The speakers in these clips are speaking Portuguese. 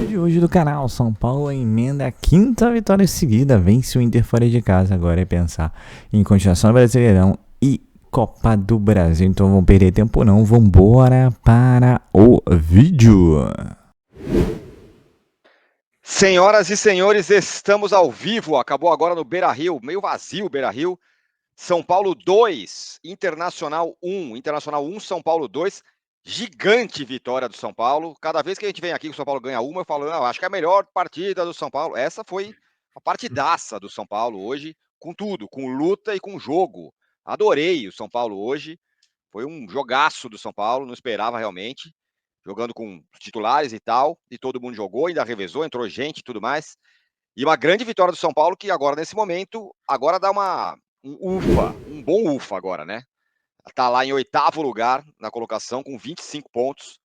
Vídeo de hoje do canal: São Paulo emenda a quinta vitória seguida, vence o Inter fora de casa. Agora é pensar em continuação do Brasileirão e Copa do Brasil. Então vamos perder tempo não, vambora para o vídeo. Senhoras e senhores, estamos ao vivo. Acabou agora no Beira-Rio, meio vazio o Beira-Rio. São Paulo 2, Internacional 1. Internacional 1, São Paulo 2. Gigante vitória do São Paulo. Cada vez que a gente vem aqui que o São Paulo ganha uma, eu falo, não, acho que é a melhor partida do São Paulo. Essa foi a partidaça do São Paulo hoje, com tudo, com luta e com jogo. Adorei o São Paulo hoje. Foi um jogaço do São Paulo, não esperava realmente. Jogando com titulares e tal, e todo mundo jogou, ainda revezou, entrou gente e tudo mais. E uma grande vitória do São Paulo, que agora, nesse momento, agora dá um bom ufa agora, né? Tá lá em 8º lugar na colocação, com 25 pontos,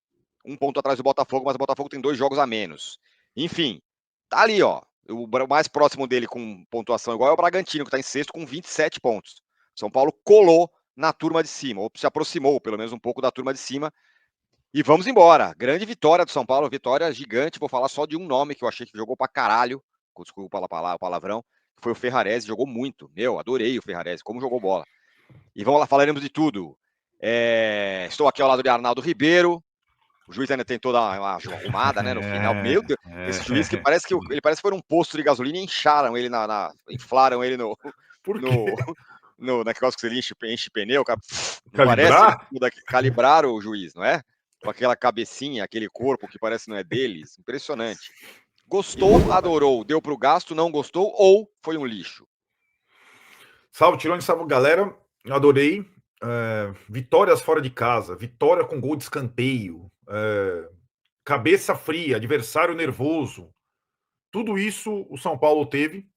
um ponto atrás do Botafogo, mas o Botafogo tem 2 jogos a menos. Enfim, tá ali, ó. O mais próximo dele com pontuação igual é o Bragantino, que tá em sexto com 27 pontos. São Paulo colou na turma de cima, ou se aproximou, pelo menos um pouco da turma de cima. E vamos embora. Grande vitória do São Paulo, vitória gigante. Vou falar só de um nome que eu achei que jogou pra caralho. Desculpa o palavrão. Foi o Ferrarese, jogou muito. Meu, adorei o Ferrarese, como jogou bola. E vamos lá, falaremos de tudo. Estou aqui ao lado de Arnaldo Ribeiro. O juiz ainda tentou dar uma arrumada, né, no final. Meu Deus, esse juiz que ele parece que foi num posto de gasolina e inflaram ele inflaram ele no, Por quê? no negócio que você enche pneu, cara. Não Calibrar? parece calibrar o juiz, não é? Com aquela cabecinha, aquele corpo que parece não é deles. Impressionante. Gostou, adorou, deu pro gasto, não gostou ou foi um lixo? Salve, Tirone, salve, galera. Adorei. Vitórias fora de casa, vitória com gol de escanteio, cabeça fria, adversário nervoso. Tudo isso o São Paulo teve.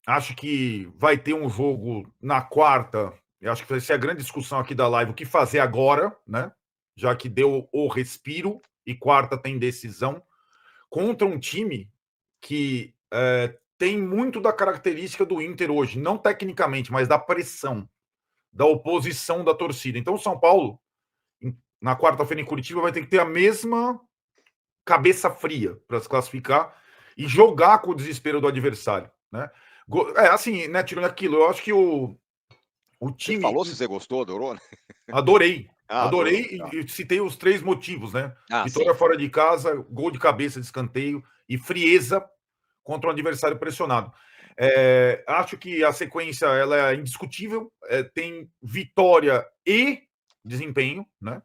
Acho que vai ter um jogo na quarta. Eu acho que vai ser a grande discussão aqui da live, o que fazer agora, né? Já que deu o respiro e quarta tem decisão, contra um time que tem muito da característica do Inter hoje, não tecnicamente, mas da pressão, da oposição da torcida. Então o São Paulo, na quarta-feira em Curitiba, vai ter que ter a mesma cabeça fria para se classificar e jogar com o desespero do adversário, né? Assim, né, tirando aquilo, eu acho que o time... Você falou se você gostou, adorou, né? Adorei. Adorou. E citei os 3 motivos, né? Vitória Sim. fora de casa, gol de cabeça de escanteio e frieza contra um adversário pressionado. Acho que a sequência ela é indiscutível, tem vitória e desempenho, né?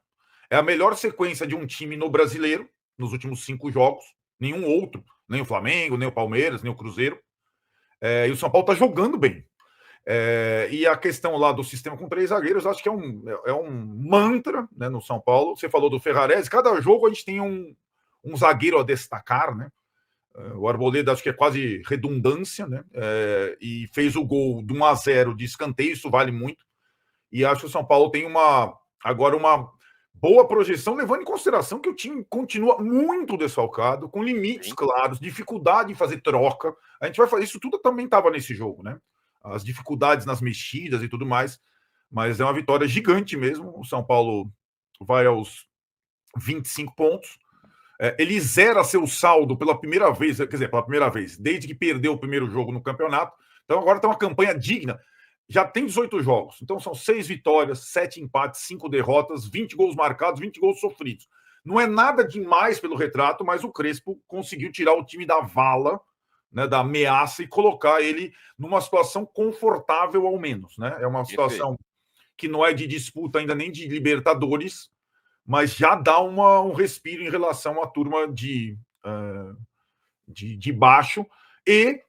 É a melhor sequência de um time no Brasileiro nos últimos 5 jogos, nenhum outro, nem o Flamengo, nem o Palmeiras, nem o Cruzeiro. E o São Paulo está jogando bem. E a questão lá do sistema com 3 zagueiros, acho que é um mantra, né, no São Paulo. Você falou do Ferrarese, cada jogo a gente tem um zagueiro a destacar, né? O Arboleda acho que é quase redundância, né? E fez o gol de 1-0 de escanteio, isso vale muito. E acho que o São Paulo tem agora uma boa projeção, levando em consideração que o time continua muito desfalcado, com limites claros, dificuldade em fazer troca. A gente vai fazer isso tudo, também estava nesse jogo, né? As dificuldades nas mexidas e tudo mais, mas é uma vitória gigante mesmo. O São Paulo vai aos 25 pontos. Ele zera seu saldo pela primeira vez, quer dizer, pela primeira vez, desde que perdeu o primeiro jogo no campeonato. Então agora tem uma campanha digna. Já tem 18 jogos, então são 6 vitórias, 7 empates, 5 derrotas, 20 gols marcados, 20 gols sofridos. Não é nada demais pelo retrato, mas o Crespo conseguiu tirar o time da vala, né, da ameaça, e colocar ele numa situação confortável ao menos, né? É uma situação que não é de disputa ainda nem de Libertadores, mas já dá um respiro em relação à turma de baixo, e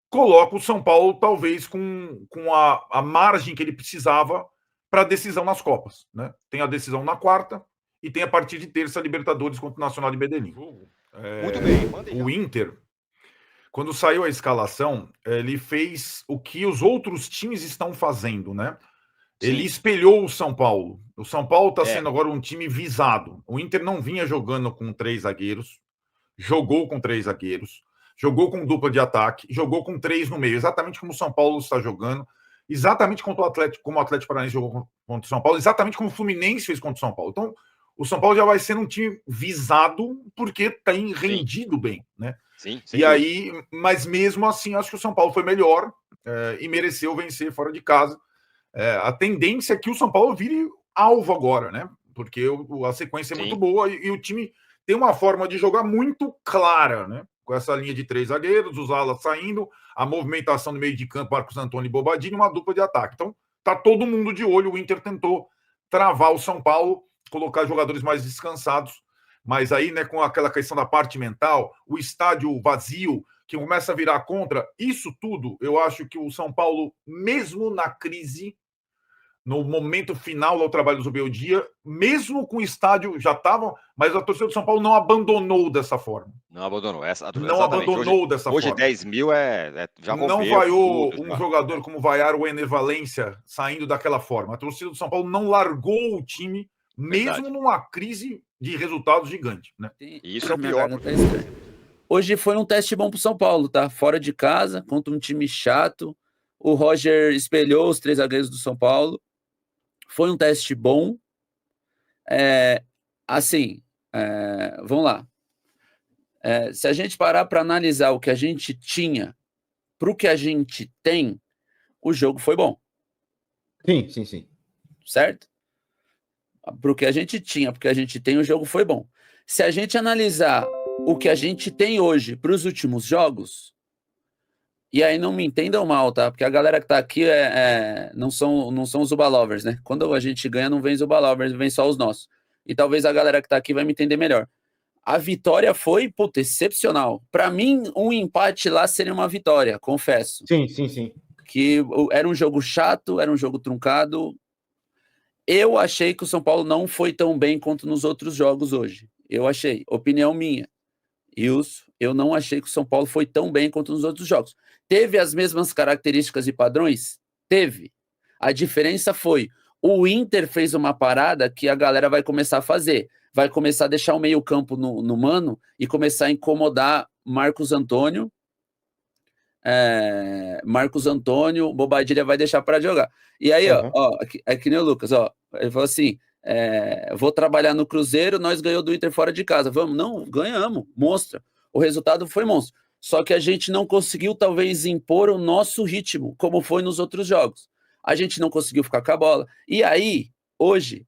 coloca o São Paulo talvez com a margem que ele precisava para a decisão nas Copas, né? Tem a decisão na quarta e tem a partir de terça Libertadores contra o Nacional de Medellín. Muito bem. O Inter, quando saiu a escalação, ele fez o que os outros times estão fazendo, né? Ele espelhou o São Paulo. O São Paulo está sendo agora um time visado. O Inter não vinha jogando com 3 zagueiros, jogou com 3 zagueiros, jogou com dupla de ataque, jogou com 3 no meio, exatamente como o São Paulo está jogando, exatamente como o Atlético Paranaense jogou contra o São Paulo, exatamente como o Fluminense fez contra o São Paulo. Então, o São Paulo já vai sendo um time visado porque tem rendido bem, né? Sim, e aí, mas mesmo assim, acho que o São Paulo foi melhor e mereceu vencer fora de casa. A tendência é que o São Paulo vire alvo agora, né? Porque a sequência é muito boa e o time tem uma forma de jogar muito clara, né? Com essa linha de 3 zagueiros, os alas saindo, a movimentação no meio de campo, Marcos Antônio e Bobadini, uma dupla de ataque. Então, tá todo mundo de olho. O Inter tentou travar o São Paulo, colocar jogadores mais descansados, mas aí, né, com aquela questão da parte mental, o estádio vazio, que começa a virar contra, isso tudo, eu acho que o São Paulo, mesmo na crise, no momento final do trabalho do Zubeldia, mesmo com o estádio já estava, mas a torcida do São Paulo não abandonou dessa forma. Não abandonou. Não abandonou dessa forma. Hoje 10 mil já rompeu. Não vaiou um jogador como vaiar o Ener Valencia saindo daquela forma. A torcida do São Paulo não largou o time, mesmo numa crise de resultados gigante. Né? Isso é o pior. Hoje foi um teste bom para o São Paulo, tá? Fora de casa, contra um time chato. O Roger espelhou os 3 zagueiros do São Paulo. Foi um teste bom. Vamos lá. Se a gente parar para analisar o que a gente tinha para o que a gente tem, o jogo foi bom. Sim. Certo? Para o que a gente tinha, porque a gente tem, o jogo foi bom. Se a gente analisar o que a gente tem hoje para os últimos jogos, e aí não me entendam mal, tá? Porque a galera que tá aqui não são os Zuba Lovers, né? Quando a gente ganha, não vem Zuba Lovers, vem só os nossos. E talvez a galera que tá aqui vai me entender melhor. A vitória foi, excepcional. Para mim, um empate lá seria uma vitória, confesso. Sim. Que era um jogo chato, era um jogo truncado. Eu achei que o São Paulo não foi tão bem quanto nos outros jogos hoje. Eu achei, opinião minha. Eu não achei que o São Paulo foi tão bem quanto nos outros jogos. Teve as mesmas características e padrões? Teve. A diferença foi, o Inter fez uma parada que a galera vai começar a fazer. Vai começar a deixar o meio campo no mano e começar a incomodar Marcos Antônio. Bobadilha vai deixar para jogar. E aí, é que nem o Lucas, ele falou assim, vou trabalhar no Cruzeiro, nós ganhamos do Inter fora de casa. Vamos? Não, ganhamos, mostra. O resultado foi monstro. Só que a gente não conseguiu, talvez, impor o nosso ritmo, como foi nos outros jogos. A gente não conseguiu ficar com a bola. E aí, hoje,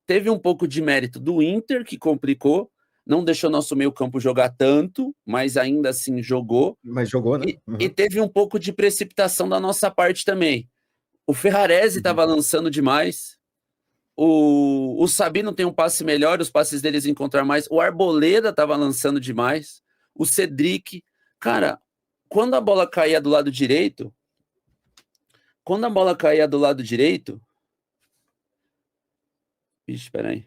teve um pouco de mérito do Inter, que complicou, não deixou nosso meio campo jogar tanto, mas ainda assim jogou. Mas jogou, né? E teve um pouco de precipitação da nossa parte também. O Ferrarese estava lançando demais. O Sabino tem um passe melhor, os passes deles encontrar mais. O Arboleda estava lançando demais. O Cedric. Cara, quando a bola caía do lado direito. Espera aí.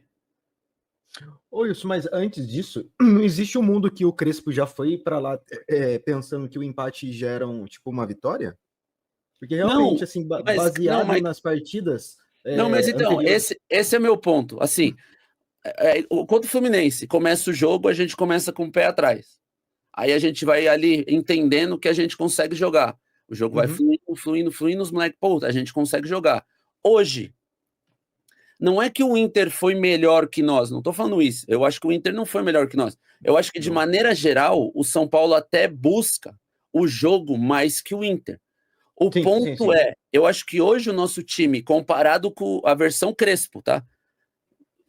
Ô, Wilson, mas antes disso, não existe um mundo que o Crespo já foi para lá pensando que o empate gera uma vitória? Porque realmente, baseado nas partidas... mas então, esse é meu ponto. Contra o Fluminense, começa o jogo, a gente começa com o pé atrás. Aí a gente vai ali entendendo que a gente consegue jogar. O jogo vai fluindo, os moleques, a gente consegue jogar. Hoje, não é que o Inter foi melhor que nós, não tô falando isso. Eu acho que o Inter não foi melhor que nós. Eu acho que, de maneira geral, o São Paulo até busca o jogo mais que o Inter. O ponto eu acho que hoje o nosso time, comparado com a versão Crespo, tá?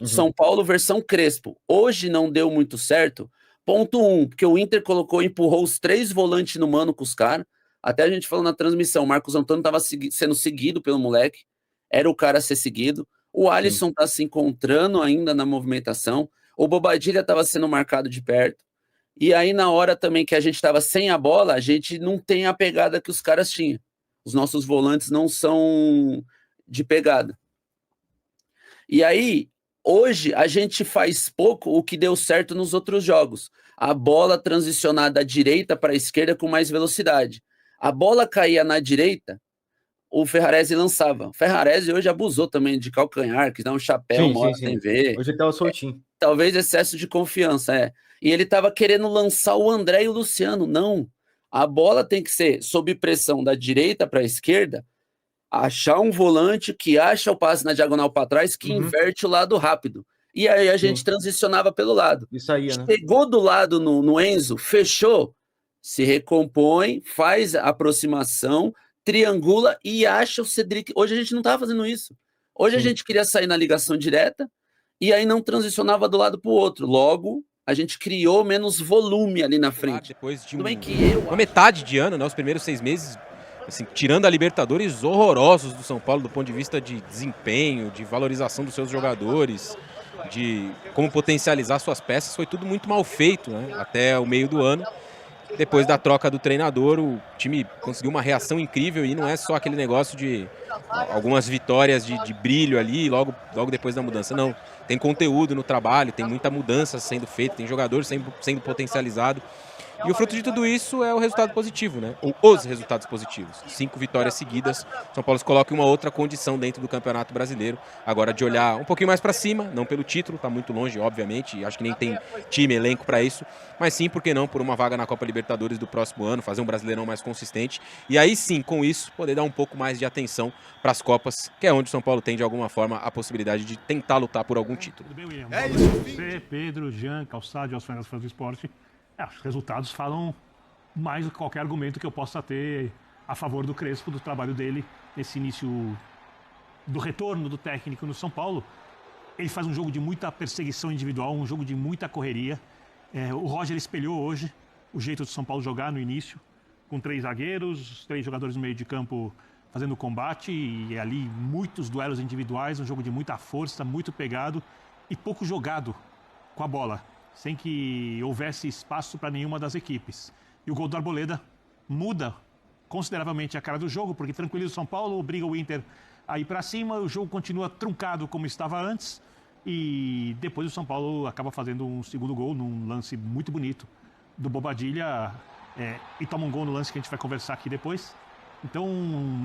São Paulo versão Crespo, hoje não deu muito certo. Ponto 1, porque o Inter empurrou os 3 volantes no mano com os caras. Até a gente falou na transmissão, o Marcos Antônio estava sendo seguido pelo moleque, era o cara a ser seguido. O Alisson está se encontrando ainda na movimentação. O Bobadilha estava sendo marcado de perto. E aí, na hora também que a gente estava sem a bola, a gente não tem a pegada que os caras tinham. Os nossos volantes não são de pegada. E aí, hoje, a gente faz pouco o que deu certo nos outros jogos. A bola transicionar da direita para a esquerda com mais velocidade. A bola caía na direita, o Ferrarese lançava. O Ferrarese hoje abusou também de calcanhar, que dá um chapéu, sem ver. Hoje ele estava soltinho. Talvez excesso de confiança, E ele estava querendo lançar o André e o Luciano. Não. A bola tem que ser sob pressão da direita para a esquerda, achar um volante que acha o passe na diagonal para trás, que inverte o lado rápido. E aí a gente transicionava pelo lado. Isso aí, né? Chegou do lado no Enzo, fechou, se recompõe, faz a aproximação, triangula e acha o Cedric. Hoje a gente não estava fazendo isso. Hoje a gente queria sair na ligação direta e aí não transicionava do lado para o outro. Logo, a gente criou menos volume ali na frente. Depois de uma metade de ano, né, os primeiros 6 meses, assim, tirando a Libertadores, horrorosos do São Paulo do ponto de vista de desempenho, de valorização dos seus jogadores, de como potencializar suas peças, foi tudo muito mal feito, né, até o meio do ano. Depois da troca do treinador, o time conseguiu uma reação incrível e não é só aquele negócio de algumas vitórias de brilho ali logo depois da mudança. Não, tem conteúdo no trabalho, tem muita mudança sendo feita, tem jogadores sendo potencializado. E o fruto de tudo isso é o resultado positivo, né? Ou os resultados positivos. 5 vitórias seguidas. São Paulo se coloca em uma outra condição dentro do Campeonato Brasileiro. Agora de olhar um pouquinho mais para cima, não pelo título, está muito longe, obviamente. E acho que nem tem time, elenco para isso. Mas sim, por que não, por uma vaga na Copa Libertadores do próximo ano, fazer um Brasileirão mais consistente. E aí sim, com isso, poder dar um pouco mais de atenção para as Copas, que é onde o São Paulo tem, de alguma forma, a possibilidade de tentar lutar por algum título. Tudo bem, William? É isso. Você, Pedro, Jean, Calçado e os fãs do esporte. Os resultados falam mais do que qualquer argumento que eu possa ter a favor do Crespo, do trabalho dele, nesse início do retorno do técnico no São Paulo. Ele faz um jogo de muita perseguição individual, um jogo de muita correria. O Roger espelhou hoje o jeito do São Paulo jogar no início, com 3 zagueiros, 3 jogadores no meio de campo fazendo combate, e ali muitos duelos individuais, um jogo de muita força, muito pegado e pouco jogado com a bola, sem que houvesse espaço para nenhuma das equipes. E o gol do Arboleda muda consideravelmente a cara do jogo, porque tranquiliza o São Paulo, obriga o Inter a ir para cima, o jogo continua truncado como estava antes, e depois o São Paulo acaba fazendo um segundo gol num lance muito bonito do Bobadilla, e toma um gol no lance que a gente vai conversar aqui depois. Então,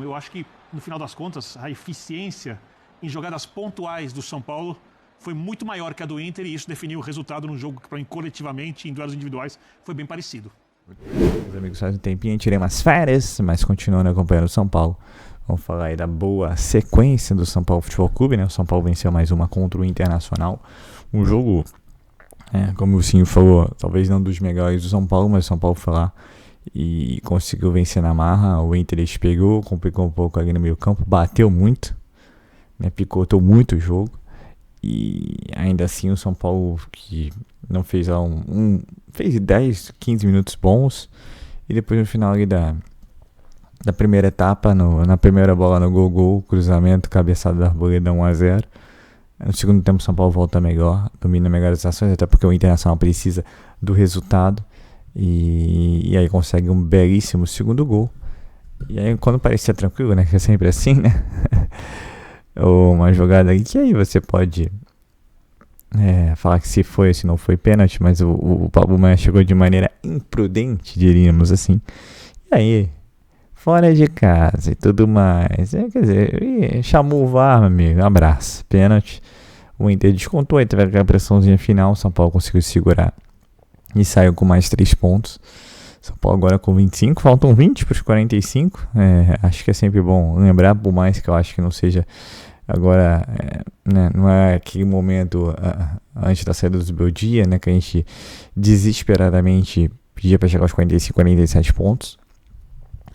eu acho que, no final das contas, a eficiência em jogadas pontuais do São Paulo foi muito maior que a do Inter, e isso definiu o resultado no jogo que, para mim, coletivamente, em duelos individuais, foi bem parecido. Meus amigos, faz um tempinho, tirei umas férias, mas continuando acompanhando o São Paulo. Vamos falar aí da boa sequência do São Paulo Futebol Clube, né? O São Paulo venceu mais uma contra o Internacional. Um jogo, como o Cinho falou, talvez não dos melhores do São Paulo, mas o São Paulo foi lá e conseguiu vencer na marra. O Inter pegou, complicou um pouco ali no meio campo, bateu muito, né? Picotou muito o jogo. E ainda assim o São Paulo, que não fez fez 10, 15 minutos bons, e depois no final ali da primeira etapa, na primeira bola no gol, cruzamento, cabeçada da Arboleda 1-0. No segundo tempo o São Paulo volta melhor, domina melhor as ações, até porque o Internacional precisa do resultado, e aí consegue um belíssimo segundo gol. E aí quando parecia tranquilo, né, que é sempre assim, né, ou uma jogada aí que aí você pode falar que se foi ou se não foi pênalti, mas o Pablo Maia chegou de maneira imprudente, diríamos assim, e aí fora de casa e tudo mais, quer dizer, chamou o VAR, meu amigo, abraço, pênalti. O Inter descontou, aí teve aquela pressãozinha final, o São Paulo conseguiu segurar e saiu com mais 3 pontos. São Paulo agora com 25, faltam 20 para os 45. Acho que é sempre bom lembrar, por mais que eu acho que não seja agora, né, não é aquele momento antes da saída do Beldia, né, que a gente desesperadamente pedia para chegar aos 45, 47 pontos.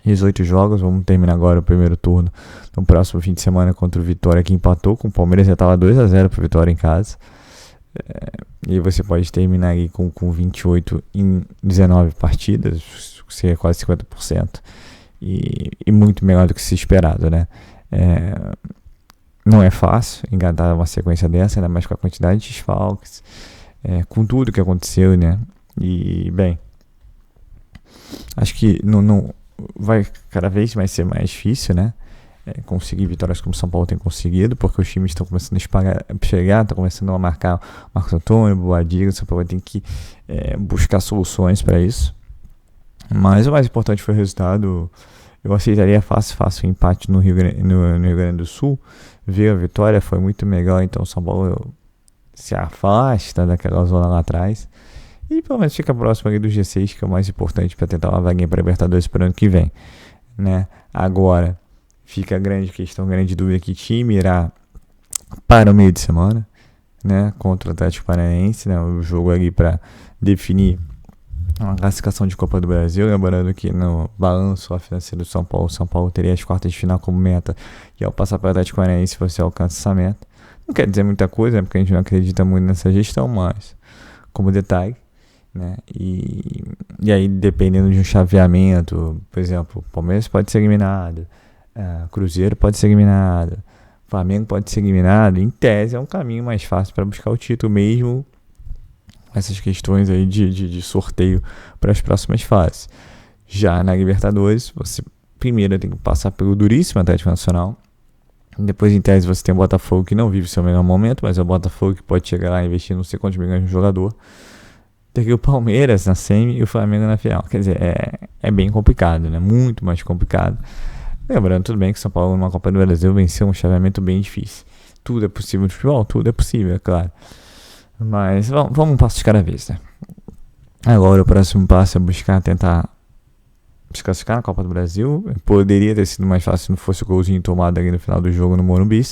18 jogos, vamos terminar agora o primeiro turno no próximo fim de semana contra o Vitória, que empatou com o Palmeiras, já estava 2-0 para o Vitória em casa. E você pode terminar aí com 28 em 19 partidas, seria quase 50%, e muito melhor do que se esperado, né? Não é fácil engatar uma sequência dessa, ainda mais com a quantidade de desfalques, com tudo que aconteceu, né? E, bem, acho que não vai cada vez mais ser mais difícil, né? Conseguir vitórias como o São Paulo tem conseguido, porque os times estão começando a chegar, estão começando a marcar Marcos Antônio, Boadilla. O São Paulo tem que buscar soluções para isso. Mas o mais importante foi o resultado. Eu aceitaria fácil o empate no Rio Grande do Sul. Ver a vitória foi muito melhor, então o São Paulo se afasta daquela zona lá atrás e pelo menos fica próximo ali do G6, que é o mais importante para tentar uma vaguinha para Libertadores para o ano que vem, né? Agora fica a grande questão, grande dúvida, que time irá para o meio de semana, né, contra o Atlético Paranaense, né, o jogo ali para definir uma classificação de Copa do Brasil. Lembrando que no balanço financeiro do São Paulo teria as quartas de final como meta, e ao passar para o Atlético Paranaense você alcança essa meta. Não quer dizer muita coisa, né, porque a gente não acredita muito nessa gestão, mas como detalhe, né, e aí dependendo de um chaveamento, por exemplo, o Palmeiras pode ser eliminado, Cruzeiro pode ser eliminado, Flamengo pode ser eliminado, em tese é um caminho mais fácil para buscar o título, mesmo essas questões aí de sorteio para as próximas fases. Já na Libertadores, você primeiro tem que passar pelo duríssimo Atlético Nacional, depois em tese você tem o Botafogo, que não vive seu melhor momento, mas é o Botafogo que pode chegar lá e investir não sei quantos milhões no jogador. Tem que o Palmeiras na semi e o Flamengo na final. Quer dizer, é bem complicado, né? Muito mais complicado. Lembrando, tudo bem que São Paulo numa Copa do Brasil venceu um chaveamento bem difícil. Tudo é possível no futebol? Tudo é possível, é claro. Mas vamos um passo de cada vez, né? Agora o próximo passo é tentar se classificar na Copa do Brasil. Poderia ter sido mais fácil se não fosse o golzinho tomado ali no final do jogo no Morumbi.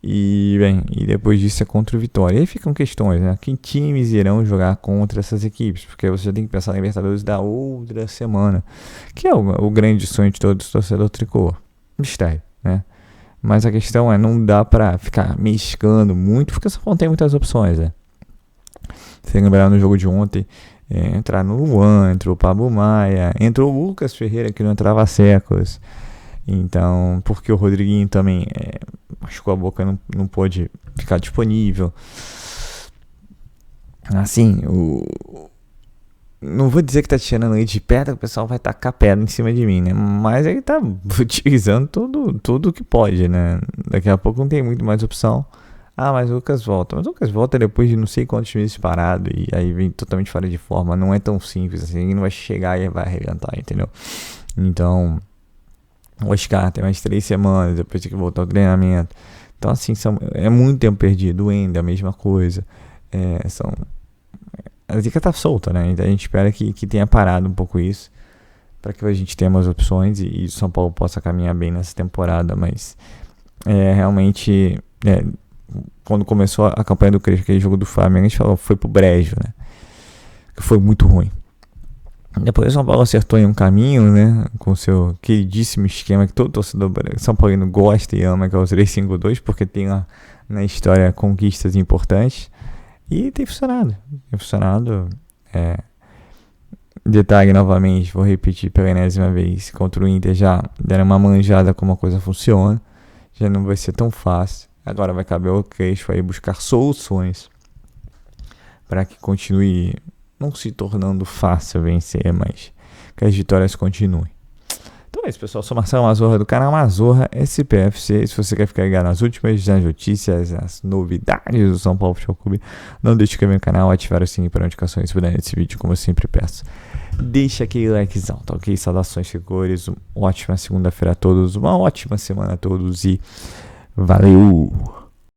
E depois disso é contra o Vitória. E aí ficam questões, né? Que times irão jogar contra essas equipes? Porque você já tem que pensar na Libertadores da outra semana, que é o grande sonho de todo torcedor tricolor. Mistério, né? Mas a questão não dá pra ficar mesclando muito, porque só não tem muitas opções, né? Se lembrar no jogo de ontem, entrar no Luan, entrou o Pablo Maia, entrou o Lucas Ferreira, que não entrava há séculos. Então, porque o Rodriguinho também machucou a boca, não pôde ficar disponível. Assim, não vou dizer que tá tirando leite de pedra, o pessoal vai tacar pedra em cima de mim, né? Mas ele tá utilizando tudo que pode, né? Daqui a pouco não tem muito mais opção. Mas o Lucas volta. Mas o Lucas volta depois de não sei quantos meses parado, e aí vem totalmente fora de forma. Não é tão simples assim, ele não vai chegar e vai arrebentar, entendeu? Então, o Oscar tem mais 3 semanas, depois tem que voltar ao treinamento. Então, assim, é muito tempo perdido. O Ender, a mesma coisa. A zica tá solta, né? Então a gente espera que tenha parado um pouco isso, para que a gente tenha mais opções e o São Paulo possa caminhar bem nessa temporada. Mas realmente, quando começou a campanha do Crespo, aquele jogo do Flamengo, a gente falou, foi pro brejo, né? Que foi muito ruim. Depois o São Paulo acertou em um caminho, né? Com o seu queridíssimo esquema que todo torcedor São Paulino gosta e ama, que é o 3-5-2, porque tem lá na história conquistas importantes. E tem funcionado. Detalhe novamente, vou repetir pela enésima vez, contra o Inter já deram uma manjada como a coisa funciona. Já não vai ser tão fácil. Agora vai caber ao Crespo aí buscar soluções para que continue não se tornando fácil vencer, mas que as vitórias continuem. Então é isso, pessoal. Sou Marcelo Mazorra do canal Mazorra SPFC. Se você quer ficar ligado nas últimas notícias, as novidades do São Paulo Futebol Clube, não deixe de inscrever no canal, ativar o sininho para notificações sobre esse vídeo, como eu sempre peço. Deixa aquele likezão, tá ok? Saudações, rigores, uma ótima segunda-feira a todos, uma ótima semana a todos e valeu!